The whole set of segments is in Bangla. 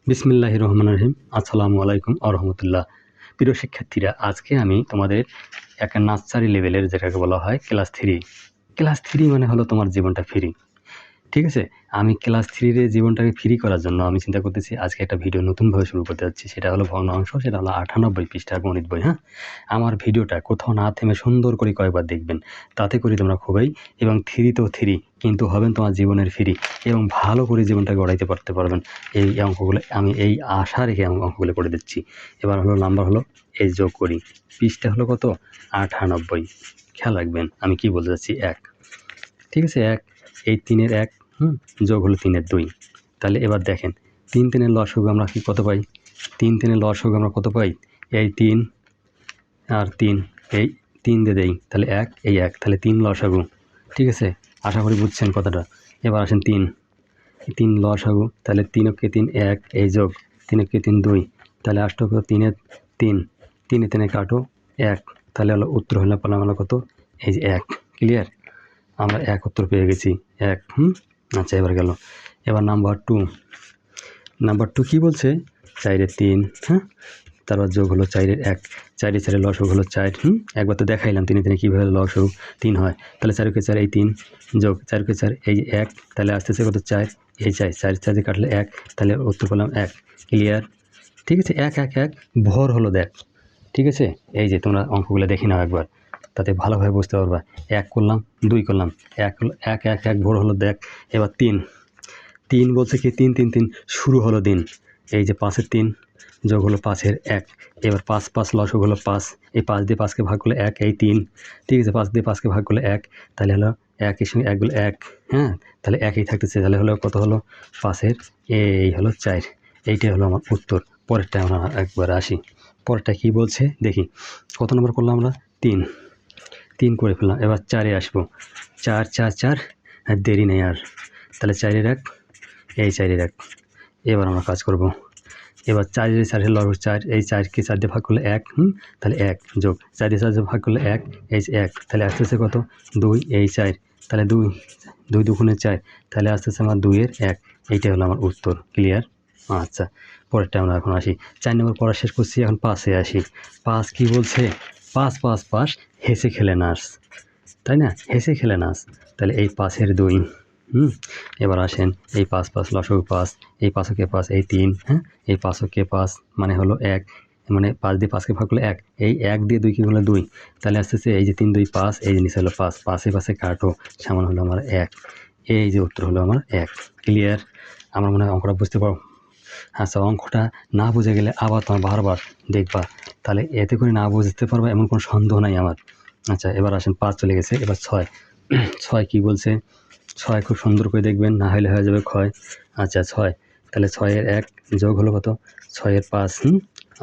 বিসমিল্লাহির রহমানির রহিম। আসসালামু আলাইকুম ওয়া রাহমাতুল্লাহ। প্রিয় শিক্ষার্থীরা, আজকে আমি তোমাদের একটা নার্সারি লেভেলের যেটাকে বলা হয় ক্লাস 3। ক্লাস 3 মানে হলো তোমার জীবনটা ফ্রি। ঠিক আছে? আমি ক্লাস 3 এর জীবনটাকে ফ্রি করার জন্য আমি চিন্তা করতেছি আজকে একটা ভিডিও নতুনভাবে শুরু করতে যাচ্ছি। সেটা হলো ভগ্নাংশ, সেটা হলো 98 পৃষ্ঠার গণিত বই, হ্যাঁ? আমার ভিডিওটা কোথাও না থেমে সুন্দর করে কয়েকবার দেখবেন। তাতে করে তোমরা খুবই এবং 3 তো 3 কিন্তু হবেন তোমার জীবনের ফ্রি এবং ভালো করে জীবনটাকে গড়াইতে পারবেন। এই অঙ্কগুলো আমি এই আশা রেখে অঙ্কগুলো করে দিচ্ছি। এবার হলো নাম্বার হলো এই যোগ করি। পৃষ্ঠা হলো কত? 98। খেয়াল রাখবেন আমি কি বলতে চাচ্ছি। 1, ঠিক আছে? 1, এই 3 এর 1 যোগ হলো 3 এর 2। তাহলে এবার দেখেন 3 3 এর লসাগু আমরা কি কত পাই? 3 3 এর লসাগু আমরা কত পাই? এই 3 আর 3, এই 3 দিয়ে দেই, তাহলে 1, এই 1, তাহলে 3 লসাগু। ঠিক আছে? আশা করি বুঝছেন কথাটা। এবার আসেন 3 লসাগু, তাহলে 3 কে 3 1, এই যোগ 3 কে 3 2, তাহলে 8 কে 3 এর 3, 3 এ 3 কাটো 1, তাহলে হলো উত্তর হলো পেলাম হলো কত? এই যে 1। ক্লিয়ার? আমরা 1 উত্তর পেয়ে গেছি। 1 আচ্ছা, এবার গেল। এবার নাম্বার 2 কী বলছে? 4 এর 3, হ্যাঁ? তারপর যোগ হলো 4 এর 1, 4 এর 4 লসাগু হলো 4, একবার তো দেখাইলাম 3 এ 3 কীভাবে লসাগু 3 হয়। তাহলে 4 কে 4 এই 3 যোগ 4 কে 4 এই 1, তাহলে আসতেছে কত? 4, এই 4 4 দিয়ে কাটলে 1, তাহলে উত্তর পেলাম 1। ক্লিয়ার? ঠিক আছে? 1 1 1 ভর হলো দেখ। ঠিক আছে? এই যে তোমরা অঙ্কগুলো দেখে নাও একবার, তাতে ভালোভাবে বুঝতে পারবা। 1 করলাম, 2 করলাম, 1 1 1 1 ভোর হলো দেখ। এবার 3 বলছে কি? 3 3 3 শুরু হলো দিন। এই যে 5 এর 3 যোগ হলো 5 এর 1, এবার 5 5 লসাগু হলো 5, এই 5 দিয়ে 5কে ভাগ করলে 1, এই 3। ঠিক আছে? 5 দিয়ে 5কে ভাগ করলে 1, তাহলে হলো 1 এর সঙ্গে 1 গুলো 1, হ্যাঁ? তাহলে 1ই থাকতেছে, তাহলে হলো কত হলো? 5 এর এই হলো 4। এইটাই হলো আমার উত্তর। পরেরটা আমরা একবার আসি। পরেরটা কী বলছে দেখি। কত নম্বর করলাম আমরা? 3 করে ফেললাম। এবার 4 এ আসবো। 4 4 4, আর দেরি নেই আর। তাহলে 4 এর 1, এই 4 এর 1। এবার আমরা কাজ করব। এবার 4 এর 4 হলো 4, এই 4কে 4 দিয়ে ভাগ করলে 1, তাহলে 1 যোগ 4 দিয়ে 4 দিয়ে ভাগ করলে 1, এই 1, তাহলে আসতেছে কত? 2, এই 4, তাহলে 2 2 দুগুণে 4, তাহলে আসতেছে আমার 2 এর 1। এইটাই হলো আমার উত্তর। ক্লিয়ার? আচ্ছা, পরেরটা আমরা এখন আসি। 4 নম্বর পড়া শেষ করছি, এখন 5 এ আসি। 5 কী বলছে? 5 5 হেসে খেলে নাচ, তাই না? হেসে খেলে নাচ। তাহলে এই 5 এর 2, এবার আসেন এই 5 5 লসাগু 5, এই 5 কে 5, এই 3, হ্যাঁ? এই 5 কে 5 মানে হলো 1, মানে 5 দিয়ে 5কে ভাগ করলে 1, এই 1 দিয়ে 2 কি হলো 2, তাহলে আসতেছে এই যে 3 2 5, এই যে নিচে হলো 5, 5 এ 5 কাটো, সমান হলো আমার 1। এই যে উত্তর হলো আমার 1। ক্লিয়ার? আমার মনে হয় অঙ্কটা বুঝতে পারো। আচ্ছা, অঙ্কটা না বুঝে গেলে আবার তোমার বারবার দেখবা, তাহলে এতে করে না বুঝতে পারবা এমন কোনো সন্দেহ নাই আমার। আচ্ছা, এবার আসেন 5 চলে গেছে, এবার 6 6 কী বলছে? 6 খুব সুন্দর করে দেখবেন, না হলে হয়ে যাবে ক্ষয়। আচ্ছা 6, তাহলে 6 এর 1 যোগ হলো কত? 6 এর 5,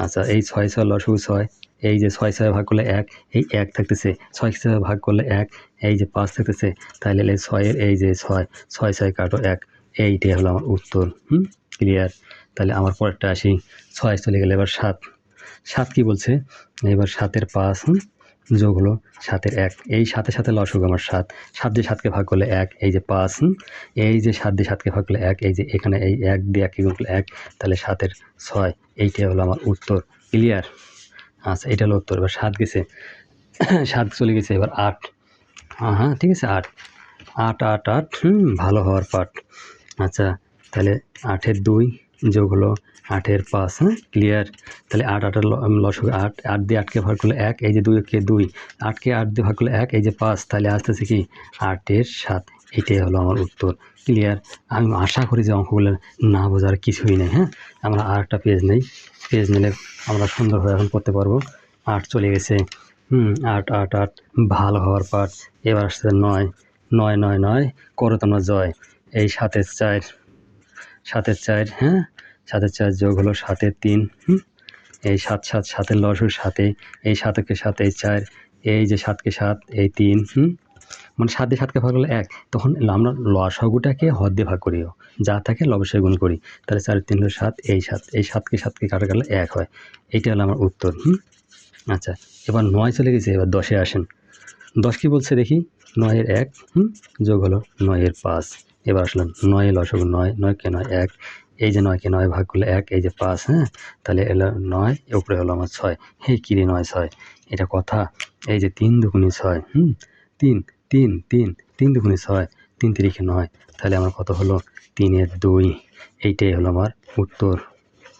আচ্ছা, এই 6 6 লসাগু 6, এই যে 6 6 ভাগ করলে 1, এই 1 থাকতেছে, 6 6 ভাগ করলে 1, এই যে 5 থাকতেছে, তাহলে এই 6 এর এই যে 6 6 6 কাটো 1, এইটাই হলো আমার উত্তর। ক্লিয়ার? তাহলে আমার পরেরটা আসি। 6 চলে গেলে এবার 7 7 কী বলছে? এবার 7 এর 5 যোগ হলো 7 এর 1, এই 7 এর সাথে লসাগু আমার 7, 7 দিয়ে 7কে ভাগ করলে 1, এই যে 5, এই যে 7 দিয়ে 7কে ভাগ করলে 1, এই যে এখানে এই 1 দিয়ে 1কে গুণ করলে 1, তাহলে 7 এর 6, এইটাই হলো আমার উত্তর। ক্লিয়ার? আচ্ছা, এটা হলো উত্তর। এবার 7 গেছে, 7 চলে গেছে, এবার 8। হ্যাঁ, ঠিক আছে, 8 8 8 8, ভালো হওয়ার পাঠ। আচ্ছা, তাহলে 8 এর 2 যোগ হলো 8 এর 5, ক্লিয়ার? তাহলে 8 8 এর লসাগু 8, 8 দিয়ে 8কে ভাগ করলে 1, এই যে 2 কে 2, 8কে 8 দিয়ে ভাগ করলে 1, এই যে 5, তাহলে আসতেছে কি? 8 এর 7। এটাই হলো আমার উত্তর। ক্লিয়ার? আমি আশা করি যে অঙ্কগুলো না বোঝার কিছুই নেই, হ্যাঁ? আমরা আরেকটা পেজ নেই, পেজ নিলে আমরা সুন্দরভাবে এখন করতে পারবো। 8 চলে গেছে, 8 8 8, ভালো হওয়ার পাঠ। এবার আসছে 9 9 9 9, করো তোমরা জয়। এই 7 এর 4, 7 এর 4, হ্যাঁ? 7 এর 4 যোগ হলো 7 এর 3, এই 7 7 7 এর লসাগু 7, এই 7 কে 7 এই 4, এই যে 7 কে 7 এই 3, মানে 7 দিয়ে 7কে ভাগ করলে 1, তখন আমরা লসাগুটাকে হর দিয়ে ভাগ করিও, যা থাকে লবের গুণ করি। তাহলে 4 3 হলো 7, এই 7, এই 7কে 7কে কাটা গেলে 1 হয়। এইটা হলো আমার উত্তর। আচ্ছা, এবার 9 চলে গেছে, এবার 10 এ আসেন। 10 কী বলছে দেখি? 9 এর 1, যোগ হলো 9 এর 5। এবার আসলাম 9 এর লসাগু 9, 9 কে 9 1, এই যে 9কে 9 ভাগ করলে 1, এই যে 5, হ্যাঁ, তাহলে এলো 9, উপরে হলো আমার 6। হে কী রে 9, 6, এটা কথা? এই যে 3 দুগুণে 6, 3, 3, 3, 3 দুগুণে 6, 3 তিরিখে 9, তাহলে আমার কত হলো? 3-এর 2। এইটাই হলো আমার উত্তর।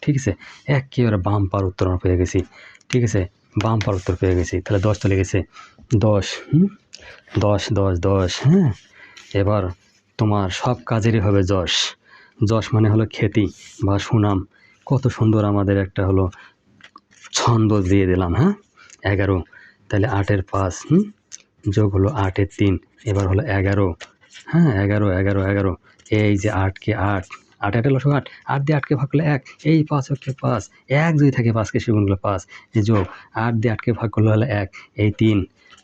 ঠিক আছে, একেবারে বাম্পার উত্তর আমরা পেয়ে গেছি। ঠিক আছে, বাম্পার উত্তর পেয়ে গেছি। তাহলে 10 চলে গেছে। 10, 10, 10, 10, হ্যাঁ। এবার তোমার সব কাজেরই হবে যশ। যশ মানে হলো খ্যাতি বা সুনাম। কত সুন্দর আমাদের একটা হলো ছন্দ দিয়ে দিলাম, হ্যাঁ। 11, তাহলে 8-এর 5, যোগ হলো 8-এর 3, এবার হলো 11, হ্যাঁ। 11, 11, 11, এই যে 8কে 8, 8 8 লসগু 8, 8 দিয়ে 8কে ভাগ করলে 1, এই 5 হচ্ছে 5, 1 যদি থাকে 5কে সেগুন করলে 5, এই যোগ 8 দিয়ে 8কে ভাগ করলে হলো 1, এই 3,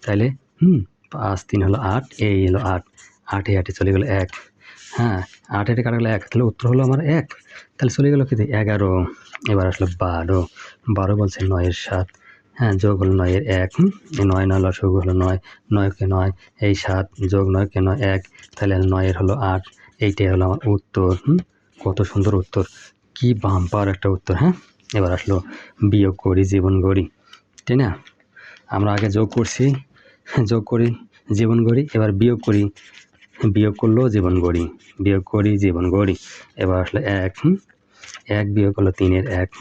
তাহলে 5 3 হলো 8, এই হলো 8, 8 8 চলে গেলো 1, হ্যাঁ। 8 8 কাটা গেলো 1, তাহলে উত্তর হলো আমার 1, তাহলে চলে গেলো কি 11। এবার আসলো 12, 12 বলছে 9-এর 7, হ্যাঁ, যোগ হলো 9-এর 1, এই 9 9 লসগু হলো 9, 9কে 9, এই 7 যোগ 9কে 9 1, তাহলে 9-এর হলো 8, এইটাই হলো আমার উত্তর। কত সুন্দর উত্তর, কি বাম্পার একটা উত্তর, হ্যাঁ। এবার আসলো বিয়োগ করি জীবন গড়ি, তাই না? আমরা আগে যোগ করছি, যোগ করি জীবন গড়ি, এবার বিয়োগ করি, বিয়োগ করলেও জীবন গড়ি, বিয়োগ করি জীবন গড়ি। এবার আসলে 1, 1 বিয়োগ হলো 3-এর 1,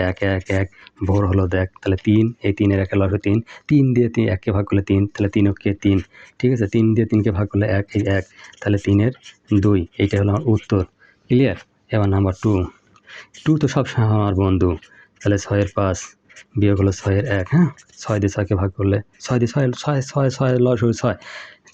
1 1 1, ভোর হলো দেখ, তাহলে 3, এই 3-এর 1 লসগু 3, 3 দিয়ে 1কে ভাগ করলে 3, তাহলে 3 কে 3, ঠিক আছে। 3 দিয়ে 3কে ভাগ করলে 1, এই 1, তাহলে 3-এর 2, এইটা হলো আমার উত্তর। ক্লিয়ার? এবার নাম্বার 2, 2 তো সবসময় আমার বন্ধু, তাহলে 6-এর 5 বিয়োগ হলো 6-এর 1, হ্যাঁ। 6 দিয়ে 6কে ভাগ করলে 6 দিয়ে 6 6 6 6 লসগু 6,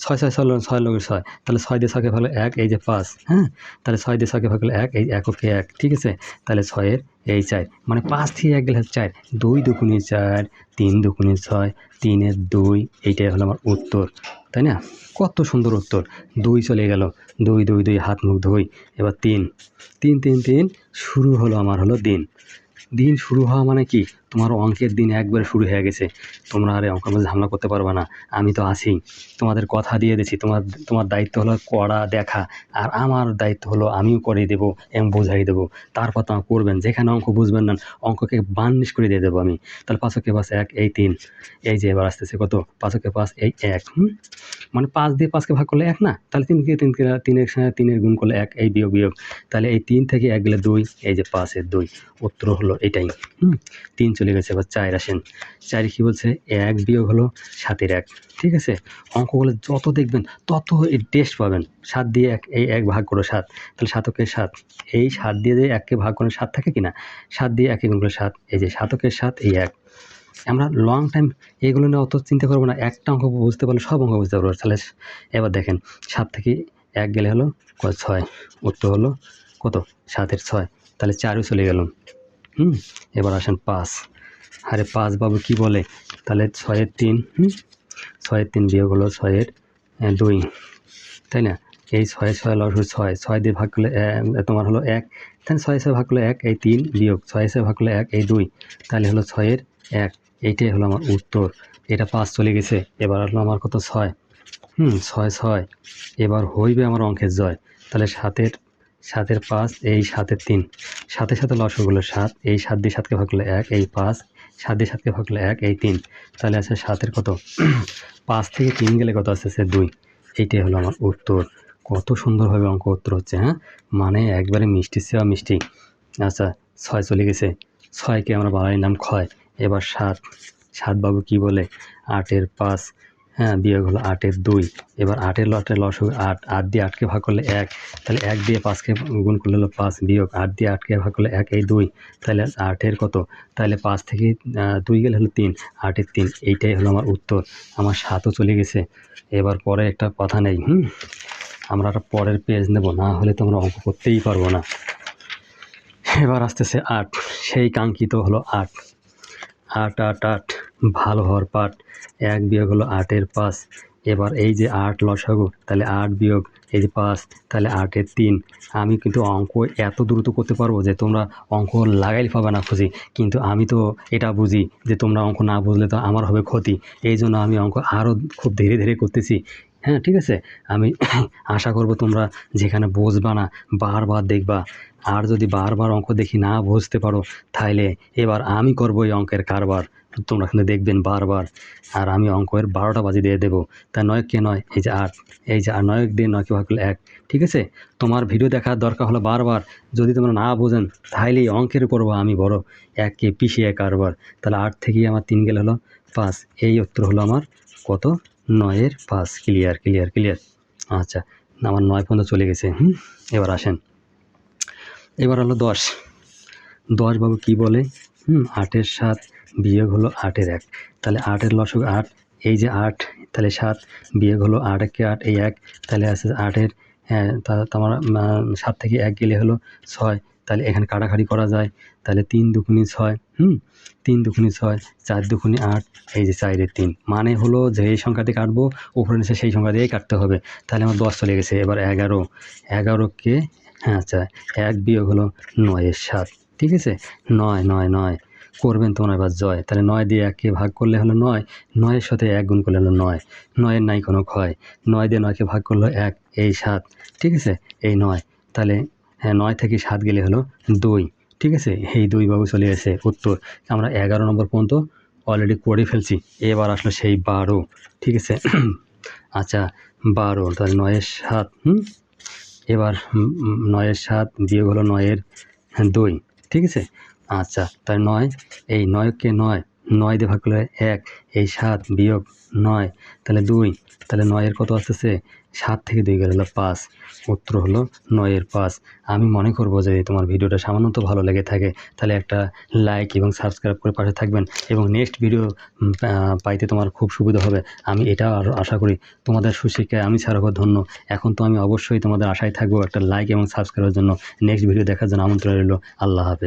6 6 6 6 লসগু 6, তাহলে 6 দিয়ে 6কে ভাগ করলে 1, এই যে 5, হ্যাঁ। তাহলে 6 দিয়ে 6কে ভাগ করলে 1, এই এককে 1, ঠিক আছে। তাহলে 6-এর এই 4, মানে 5 থেকে 1 গেলে 4, 2 দুগুণে 4, 3 দুগুণে 6, 3-এর 2, এইটাই হলো আমার উত্তর, তাই না? কত সুন্দর উত্তর। 2 চলে গেল, 2 2 2, হাত মুখ ধুই। এবার 3 3 3 3, শুরু হলো আমার হলো দিন। দিন শুরু হওয়া মানে কি? তোমার অঙ্কের দিন একবারে শুরু হয়ে গেছে। তোমরা আর অঙ্কের মধ্যে ঝামেলা করতে পারবে না। আমি তো আছি, তোমাদের কথা দিয়ে দিছি। তোমার দায়িত্ব হলো করা দেখা, আর আমার দায়িত্ব হলো আমিও করে দেবো এবং বোঝাই দেবো। তারপর তো করবেন। যেখানে অঙ্ক বুঝবেন না, অঙ্ককে বার্নিশ করে দিয়ে দেবো আমি। তাহলে 5 কে 5 1, এই 3, এই যে এবার আসতেছে কত? 5 কে 5, এই 1, মানে 5 দিয়ে 5কে ভাগ করলে 1 না? তাহলে 3-এর সঙ্গে 3-এর গুণ করলে 1, এই বিয়োগ বিয়োগ, তাহলে এই 3 থেকে 1 গেলে 2, এই যে 5-এর 2, উত্তর হলো এটাই। 3 চলে গেছে। এবার 4 আসেন। 4 কি বলছে? 1 বিয়োগ হলো 7-এর 1, ঠিক আছে। অঙ্কগুলো যত দেখবেন তত এই টেস্ট পাবেন। 7 দিয়ে 1, এই 1 ভাগ করো 7, তাহলে 7 কে 7, এই 7 দিয়ে যে 1কে ভাগ করে 7 থাকে কিনা, 7 দিয়ে 1কে গুণ করলে 7, এই যে 7 কে 7, এই 1। আমরা লং টাইম এগুলো নিয়ে অত চিন্তা করবো না, একটা অঙ্ক বুঝতে পারলে সব অঙ্ক বুঝতে পারবো। তাহলে এবার দেখেন, 7 থেকে 1 গেলে হলো 6, উত্তর হলো কত? 7-এর 6, তাহলে 4ও চলে গেল। এবার আসেন 5, আরে 5 বাবু কী বলে? তাহলে 6-এর 3, 6-এর 3 বিয়োগ হলো 6-এর 2, তাই না? এই 6 6 লসগু 6, 6 দিয়ে ভাগ করলে তোমার হলো 1, তাহলে 6 6 ভাগ করলে 1, এই 3 বিয়োগ 6 6 ভাগ করলে 1, এই 2, তাহলে হলো 6-এর 1, এইটাই হলো আমার উত্তর। এটা 5 চলে গেছে। এবার আসলো আমার কত? 6, 6 6, এবার হইবে আমার অঙ্কের জয়। তাহলে 7-এর 5, এই 7-এর 3, 7-এর সাথে লসগু হলো 7, এই 7 দিয়ে 7কে ভাগ করলে 1, এই 5, 7 দিয়ে 7কে ভাগ করলে 1, এই 3, তাহলে আছে 7-এর কত? 5 থেকে 3 গেলে কত আসতেছে? 2, এইটাই হলো আমার উত্তর। কত সুন্দরভাবে অঙ্ক উত্তর হচ্ছে, হ্যাঁ, মানে একবারে মিষ্টির চেয়ে মিষ্টি। আচ্ছা, 6 চলে গেছে। 6কে আমরা বানাই নাম ক্ষয়। এবার 7, 7 বাবু কী বলে? 8-এর 5, হ্যাঁ, বিয়োগ হলো 8-এর 2, এবার 8-এর লসগু 8, 8 দিয়ে 8কে ভাগ করলে 1, তাহলে 1 দিয়ে 5কে গুণ করলে হলো 5, বিয়োগ 8 দিয়ে 8কে ভাগ করলে 1, এই 2, তাহলে 8-এর কত? তাহলে 5 থেকে 2 গেলে হলো 3, 8-এর 3, এইটাই হলো আমার উত্তর। আমার 7ও চলে গেছে। এবার পরে একটা কথা নেই, আমরা একটা পরের পেজ নেব, না হলে তো আমরা অঙ্ক করতেই পারবো না। এবার আসতেছে 8, সেই কাঙ্ক্ষিত হলো 8, 8 8 8, ভালো হওয়ার পাঠ। 1 বিয়োগ হলো 8-এর 5, এবার এই যে 8 লসাগু, তাহলে 8 বিয়োগ এই যে 5, তাহলে 8-এর 3। আমি কিন্তু অঙ্ক এত দ্রুত করতে পারবো যে তোমরা অঙ্ক লাগাইলে পাবে না খুঁজি, কিন্তু আমি তো এটা বুঝি যে তোমরা অঙ্ক না বুঝলে তো আমার হবে ক্ষতি। এই জন্য আমি অঙ্ক আরও খুব ধীরে ধীরে করতেছি, হ্যাঁ, ঠিক আছে? আমি আশা করব তোমরা যেখানে বুঝবা না বারবার দেখবা। আর যদি বারবার অঙ্ক দেখি না বুঝতে পারো, তাইলে এবার আমি করব এই অঙ্কের কারবার। তোমরা কিন্তু দেখবেন বারবার। আর আমি অঙ্কের 12টা বাজি দিয়ে দেবো। তা 9 কে 9, এই যে 8, এই যে 9 দিয়ে 9 কে ভাগ করলে 1, ঠিক আছে? তোমার ভিডিও দেখার দরকার হলো বারবার। যদি তোমরা না বোঝেন, তাহলে এই অঙ্কের করবো আমি বড় 1 কে পিষিয়ে কারবার। তাহলে 8 থেকে আমার 3 গেলে হলো 5। এই উত্তর হলো আমার কত? 9 এর 5। ক্লিয়ার। আচ্ছা, আমার 9 পর্যন্ত চলে গেছে। এবার আসেন। এবার হলো 10। 10 বাবু কী বলে? 8 এর 7 বিয়োগ হলো 8 এর 1। তাহলে 8 এর লসাগু 8, এই যে 8, তাহলে 7 বিয়োগ হলো 8 একে 8, এই 1, তাহলে আছে 8 এর, তোমার 7 থেকে 1 গেলে হলো 6। তাহলে এখানে কাটাকাটি করা যায়। তাহলে 3 দুগুণে 6, 3 দুগুণে 6, 4 দুগুণে 8, এই যে 4 এর 3। মানে হলো যে এই সংখ্যা দিয়ে কাটবো, উপরে নিচে সেই সংখ্যা দিয়েই কাটতে হবে। তাহলে আমার 10 চলে গেছে। এবার 11, 11কে, আচ্ছা 1 বিয়োগ হলো 9 এর 7, ঠিক আছে? 9 করবেন তোমরা এবার জয়। তাহলে 9 দিয়ে 1কে ভাগ করলে হলো 9, 9 এর সাথে 1 গুণ করলে হলো 9, 9 এর নাই কোনো ক্ষয়। 9 দিয়ে 9কে ভাগ করলো 1, এই 7, ঠিক আছে? এই 9, তাহলে 9 থেকে 7 গেলে হলো 2, ঠিক আছে? এই 2 বাবু চলে এসে উত্তর। আমরা 11 নম্বর পর্যন্ত অলরেডি করে ফেলছি। এবার আসলো সেই 12, ঠিক আছে? আচ্ছা 12, তাহলে 9 এর 7, এবার 9 এর 7 বিয়োগ হলো 9 এর 2, ঠিক আছে? আচ্ছা, তাহলে 9, এই 9 কে 9 দিয়ে ভাগ করলে 1, এই 7 বিয়োগ 9, তাহলে 2, তাহলে 9 এর কত আসতেছে? 7 থেকে 2 গেলে হলো 5। উত্তর হলো 9 এর 5। আমি মনে করব যে তোমার ভিডিওটা সামান্য ভালো লেগে থাকে, তাহলে একটা লাইক এবং সাবস্ক্রাইব করে পাশে থাকবেন, এবং নেক্সট ভিডিও পাইতে তোমার খুব সুবিধা হবে। আমি এটা আরও আশা করি। তোমাদের সুশিক্ষায় আমি সারাবার ধন্য। এখন তো আমি অবশ্যই তোমাদের আশায় থাকবো একটা লাইক এবং সাবস্ক্রাইবের জন্য। নেক্সট ভিডিও দেখার জন্য আমন্ত্রণ রইল। আল্লাহ হাফেজ।